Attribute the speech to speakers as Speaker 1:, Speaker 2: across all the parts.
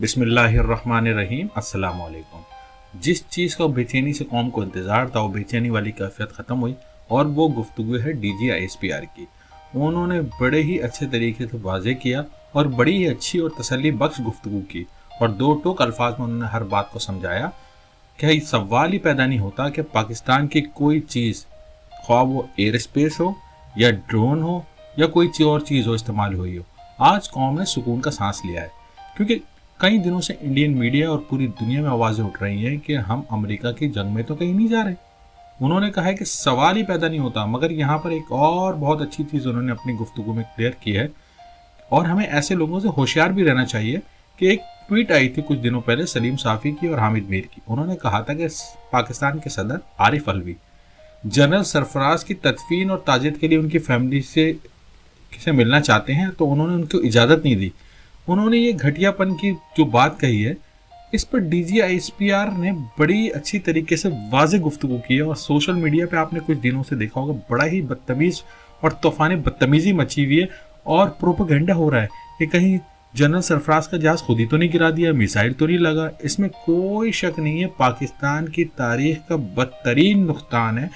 Speaker 1: बिस्मिल्लाहिर्रहमानिर्रहीम। अस्सलाम वालेकुम। जिस चीज़ का बेचैनी से कौम को इंतज़ार था, वो बेचैनी वाली कैफियत ख़त्म हुई और वो गुफ्तगू है DGISPR की। उन्होंने बड़े ही अच्छे तरीके से वाज़े किया और बड़ी ही अच्छी और तसल्ली बख्श गुफ्तगू की और दो टोक अल्फाज में उन्होंने हर बात को समझाया कि सवाल ही पैदा नहीं होता कि पाकिस्तान की कोई चीज़, ख्वाह वो एयर स्पेस हो या ड्रोन हो या कोई और चीज़ हो, इस्तेमाल हुई हो। आज कौम ने सुकून का सांस लिया है, क्योंकि कई दिनों से इंडियन मीडिया और पूरी दुनिया में आवाज़ें उठ रही हैं कि हम अमेरिका की जंग में तो कहीं नहीं जा रहे। उन्होंने कहा है कि सवाल ही पैदा नहीं होता। मगर यहाँ पर एक और बहुत अच्छी चीज़ उन्होंने अपनी गुफ्तगू में क्लियर की है और हमें ऐसे लोगों से होशियार भी रहना चाहिए कि एक ट्वीट आई थी कुछ दिनों पहले सलीम साफ़ी की और हामिद मीर की। उन्होंने कहा था कि पाकिस्तान के सदर आरिफ अलवी जनरल सरफराज की तदफीन और ताज़ियत के लिए उनकी फैमिली से मिलना चाहते हैं, तो उन्होंने उनको इजाज़त नहीं दी। उन्होंने ये घटियापन की जो बात कही है, इस पर DGISPR ने बड़ी अच्छी तरीके से वाज़े गुफ्तगू की है और सोशल मीडिया पे आपने कुछ दिनों से देखा होगा बड़ा ही बदतमीज़ और तूफ़ान बदतमीज़ी मची हुई है और प्रोपेगेंडा हो रहा है कि कहीं जनरल सरफराज का जहाज़ खुद ही तो नहीं गिरा दिया, मिसाइल तो नहीं लगा। इसमें कोई शक नहीं है, पाकिस्तान की तारीख का बदतरीन नुकसान है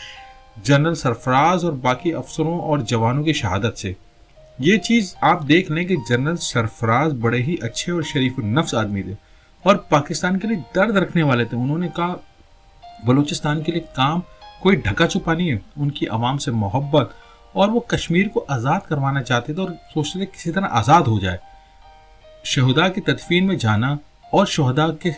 Speaker 1: जनरल सरफराज और बाकी अफसरों और जवानों की शहादत से। ये चीज़ आप देख लें कि जनरल सरफराज बड़े ही अच्छे और शरीफ नफ्स आदमी थे और पाकिस्तान के लिए दर्द रखने वाले थे। उन्होंने कहा बलूचिस्तान के लिए काम कोई ढका छुपा नहीं है, उनकी आवाम से मोहब्बत, और वो कश्मीर को आज़ाद करवाना चाहते थे और सोचते थे किसी तरह आज़ाद हो जाए। शहदा की तदफीन में जाना और शहदा के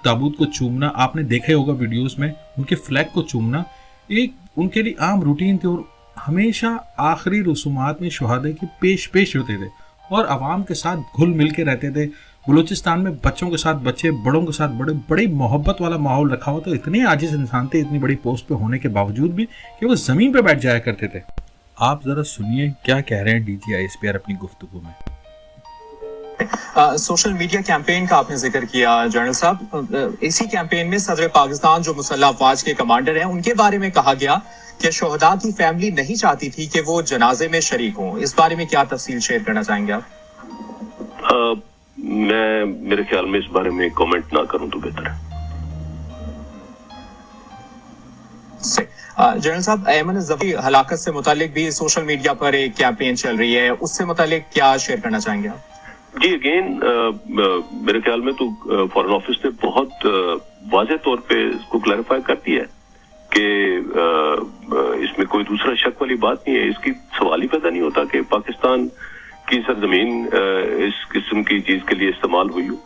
Speaker 1: ताबूत को चूमना, आपने देखा होगा वीडियोस में, उनके फ्लैग को चूमना एक उनके लिए आम रूटीन थी और हमेशा आखिरी रसूमात में शहादा की पेश होते थे और आवाम के साथ घुल मिल के रहते थे। बलूचिस्तान में बच्चों के साथ बच्चे, बड़ों के साथ बड़े, बड़ी मोहब्बत वाला माहौल रखा हुआ। तो इतने आजिज इंसान थे इतनी बड़ी पोस्ट पे होने के बावजूद भी कि वो ज़मीन पे बैठ जाया करते थे। आप ज़रा सुनिए क्या कह रहे हैं DGISPR अपनी गुफ्तगू में।
Speaker 2: सोशल मीडिया कैंपेन का आपने जिक्र किया जनरल साहब। इसी कैंपेन में सदर पाकिस्तान जो मुसल्लह अफवाज के कमांडर हैं, उनके बारे में कहा गया कि शोहदा की फैमिली नहीं चाहती थी कि वो जनाजे में शरीक हों। इस बारे में क्या तफसील शेयर करना चाहेंगे आप?
Speaker 3: मेरे ख्याल में इस बारे में कमेंट ना करूं तो बेहतर है।
Speaker 2: जनरल साहब, अयमन ज़फ़री हलाकत से मुतालिक भी सोशल मीडिया पर एक कैंपेन चल रही है, उससे मुतालिक क्या शेयर करना चाहेंगे आप?
Speaker 3: जी, अगेन मेरे ख्याल में तो फॉरेन ऑफिस ने बहुत वाज़ेह तौर पे इसको क्लैरिफाई कर दिया है कि इसमें कोई दूसरा शक वाली बात नहीं है। इसकी सवाल ही पैदा नहीं होता कि पाकिस्तान की सरजमीन इस किस्म की चीज के लिए इस्तेमाल हुई हो।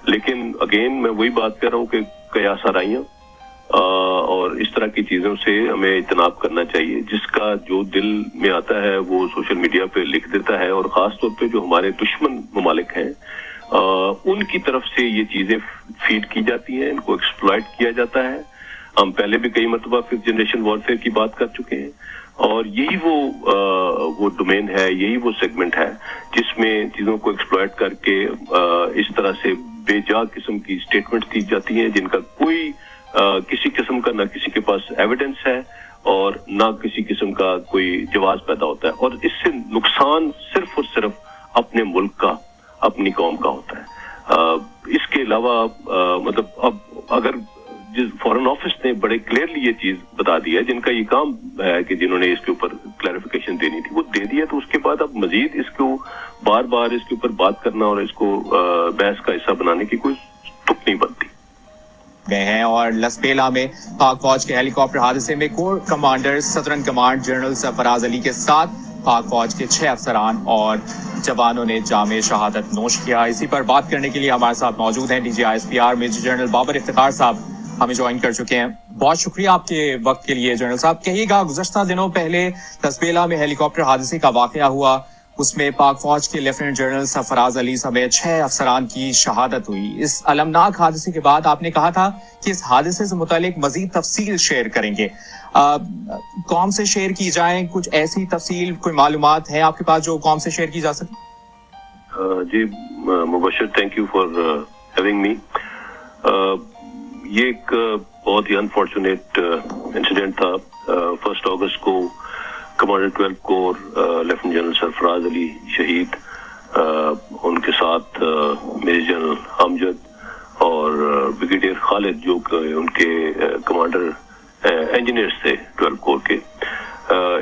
Speaker 3: लेकिन अगेन मैं वही बात कर रहा हूँ कि कयास आराइयाँ और इस तरह की चीजों से हमें इजतनाब करना चाहिए। जिसका जो दिल में आता है वो सोशल मीडिया पे लिख देता है और खास तौर पे जो हमारे दुश्मन ममालिक हैं उनकी तरफ से ये चीजें फीड की जाती हैं, इनको एक्सप्लॉइट किया जाता है। हम पहले भी कई मरतबा फिफ्थ जनरेशन वॉरफेयर की बात कर चुके हैं और यही वो डोमेन है, यही वो सेगमेंट है जिसमें चीजों को एक्सप्लॉइट करके इस तरह से बेजा किस्म की स्टेटमेंट दी जाती हैं जिनका कोई किसी किस्म का ना किसी के पास एविडेंस है और ना किसी किस्म का कोई जवाब पैदा होता है और इससे नुकसान सिर्फ और सिर्फ अपने मुल्क का, अपनी कौम का होता है। इसके अलावा मतलब अब अगर जिस फॉरेन ऑफिस ने बड़े क्लियरली ये चीज बता दी है, जिनका ये काम है कि जिन्होंने इसके ऊपर क्लैरिफिकेशन देनी थी वो दे दिया, तो उसके बाद अब मजीद इसको बार बार इसके ऊपर बात करना और इसको बहस का हिस्सा बनाने की कोई तुक नहीं बनती
Speaker 2: गए हैं। और लसबेला में पाक फौज के हेलीकॉप्टर हादसे में core commander southern command general Sarfaraz Ali के साथ पाक फौज के 6 अफसरान और जवानों ने जामे शहादत नोश किया। इसी पर बात करने के लिए हमारे साथ मौजूद हैं DGISPR major general Babar Iftikhar साहब, हमें ज्वाइन कर चुके हैं। बहुत शुक्रिया आपके वक्त के लिए जनरल साहब। कहिएगा, गुज़श्ता दिनों पहले लसबेला में हेलीकॉप्टर हादसे का वाकया हुआ, उसमें पाक फौज के लेफ्टिनेंट जनरल सरफराज अली समेत 6 अफसरान की शहादत हुई। इस अलमनाक हादसे के बाद आपने कहा था कि इस हादसे से मुतालिक मजीद तफसील शेयर करेंगे। कौम से शेयर की जाए, कुछ ऐसी तफसील, कोई मालूमात है आपके पास जो कौम से शेयर की जा सके?
Speaker 3: जी Mubashar, thank you for having me. ये एक बहुत ही अनफॉर्चुनेट इंसिडेंट था। 1 अगस्त को commander 12 core lieutenant general Sarfaraz Ali शहीद ان کے ساتھ میجر جنرل امجد اور بریگیڈیئر خالد جو کہ ان کے کمانڈر انجینئرز تھے 12 کور کے،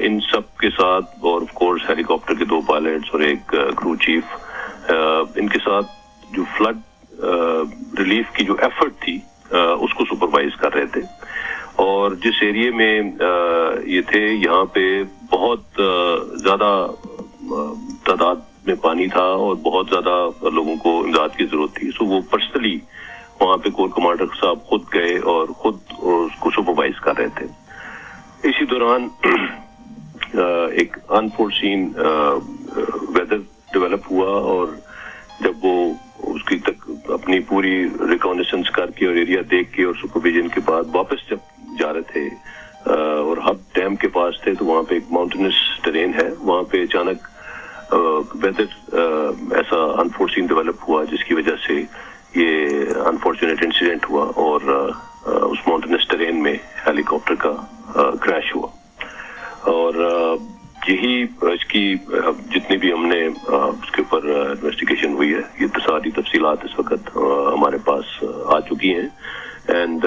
Speaker 3: ان سب کے ساتھ، اور آف کورس ہیلی کاپٹر کے 2 پائلٹس اور ایک کرو چیف، ان کے ساتھ جو فلڈ ریلیف کی جو ایفرٹ تھی اس کو سپروائز کر رہے تھے. اور جس ایریے میں یہ تھے، یہاں پہ بہت زیادہ تعداد میں پانی تھا اور بہت زیادہ لوگوں کو امداد کی ضرورت تھی. سو وہ پرسنلی وہاں پہ کور کمانڈر صاحب خود گئے اور خود اس کو سپروائز کر رہے تھے. اسی دوران ایک انفورسین ویدر ڈیولپ ہوا، اور جب وہ اس کی تک اپنی پوری ریکانیسنس کر کے اور ایریا دیکھ کے اور سپرویژن کے بعد واپس جب جا رہے تھے اور ہب ڈیم کے پاس تھے، تو وہاں پہ ایک ماؤنٹینس ٹرین ہے، وہاں پہ اچانک ویدر ایسا انفورسین ڈیولپ ہوا جس کی وجہ سے یہ انفارچونیٹ انسیڈنٹ ہوا، اور اس ماؤنٹینس ٹرین میں ہیلی کاپٹر کا کریش ہوا. اور یہی اس کی جتنی بھی ہم نے اس کے اوپر انویسٹیگیشن ہوئی ہے، یہ ساری تفصیلات اس وقت ہمارے پاس آ چکی ہیں. And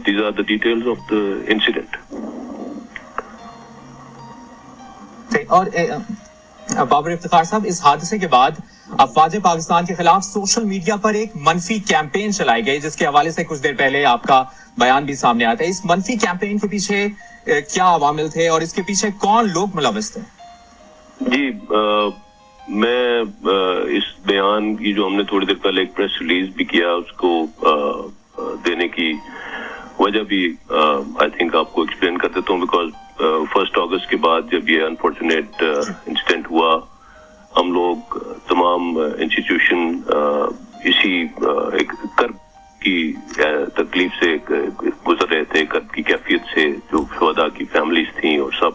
Speaker 3: these are the details of the incident.
Speaker 2: اور بابر افتخار صاحب، اس حادثے کے بعد افواج پاکستان کے خلاف سوشل میڈیا پر ایک منفی کیمپین چلائی گئی، جس کے حوالے سے کچھ دیر پہلے آپ کا بیان بھی سامنے آیا تھا. اس منفی کیمپین کے پیچھے کیا عوامل تھے اور اس کے پیچھے کون لوگ ملوث تھے؟
Speaker 3: جی، میں اس بیان کی جو ہم نے تھوڑی دیر پہلے ایک پریس ریلیز بھی کیا، اس کو دینے کی وجہ بھی آئی تھنک آپ کو ایکسپلین کر دیتا ہوں. بیکاز 1 اگست کے بعد جب یہ انفارچونیٹ انسیڈنٹ ہوا، ہم لوگ تمام انسٹیٹیوشن اسی ایک کرب کی تکلیف سے گزر رہے تھے، کرب کی کیفیت سے، جو شہداء کی فیملیز تھیں اور سب.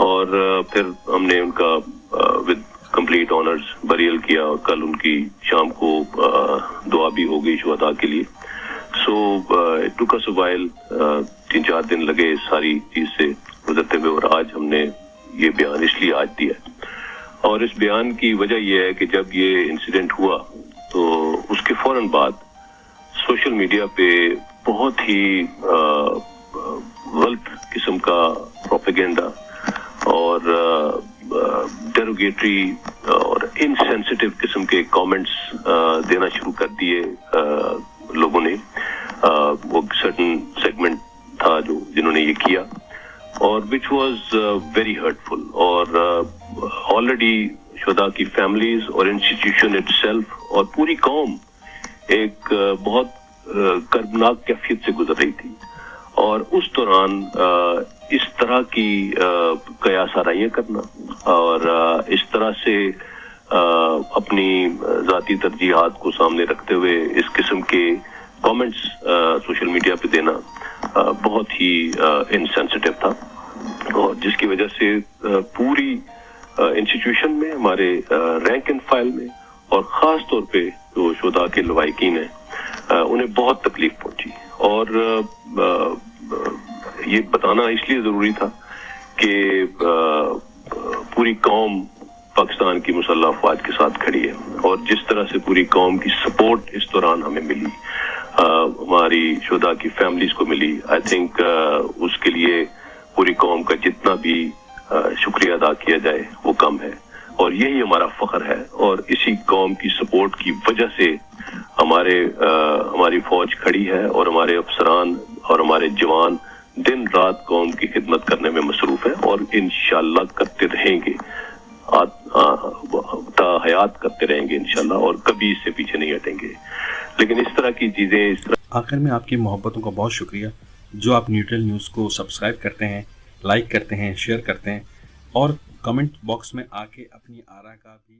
Speaker 3: اور پھر ہم نے ان کا ود کمپلیٹ آنرز بریل کیا، اور کل ان کی شام کو دعا بھی ہو گئی شہداء کے لیے. So it took us a while, 3-4 دن لگے اس ساری چیز سے گزرتے ہوئے، اور آج ہم نے یہ بیان اس لیے آج دیا. اور اس بیان کی وجہ یہ ہے کہ جب یہ انسیڈنٹ ہوا تو اس کے فوراً بعد سوشل میڈیا پہ بہت ہی غلط قسم کا پروپیگنڈا اور ڈیروگیٹری اور انسینسٹیو قسم کے کامنٹس دینا شروع کر دیے لوگوں نے. وہ سرٹن سیگمنٹ تھا جنہوں نے یہ کیا، اور وچ واز ویری ہرٹفل. اور آلریڈی شہداء کی فیملیز اور انسٹیٹیوشن اٹ سیلف اور پوری قوم ایک بہت کردناک کیفیت سے گزر رہی تھی. اور اس دوران اس طرح کی قیاس آرائیاں کرنا اور اس طرح سے اپنی ذاتی ترجیحات کو سامنے رکھتے ہوئے اس قسم کے کامنٹس سوشل میڈیا پہ دینا بہت ہی انسینسٹیو تھا، اور جس کی وجہ سے پوری انسٹیٹیوشن میں، ہمارے رینک اینڈ فائل میں، اور خاص طور پہ جو شہداء کے لواحقین ہیں انہیں بہت تکلیف پہنچی. اور یہ بتانا اس لیے ضروری تھا کہ پوری قوم پاکستان کی مسلح افواج کے ساتھ کھڑی ہے، اور جس طرح سے پوری قوم کی سپورٹ اس دوران ہمیں ملی، ہماری شہداء کی فیملیز کو ملی، آئی تھنک اس کے لیے پوری قوم کا جتنا بھی شکریہ ادا کیا جائے وہ کم ہے. اور یہی ہمارا فخر ہے، اور اسی قوم کی سپورٹ کی وجہ سے ہماری فوج کھڑی ہے، اور ہمارے افسران اور ہمارے جوان دن رات قوم کی خدمت کرنے میں مصروف ہیں، اور انشاءاللہ کرتے رہیں گے، تا حیات کرتے رہیں گے انشاءاللہ، اور کبھی اس سے پیچھے نہیں ہٹیں گے. لیکن اس طرح کی چیزیں
Speaker 1: آخر میں آپ کی محبتوں کا بہت شکریہ جو آپ نیوٹرل نیوز کو سبسکرائب کرتے ہیں، لائک کرتے ہیں، شیئر کرتے ہیں، اور کمنٹ باکس میں آ کے اپنی آرا کا بھی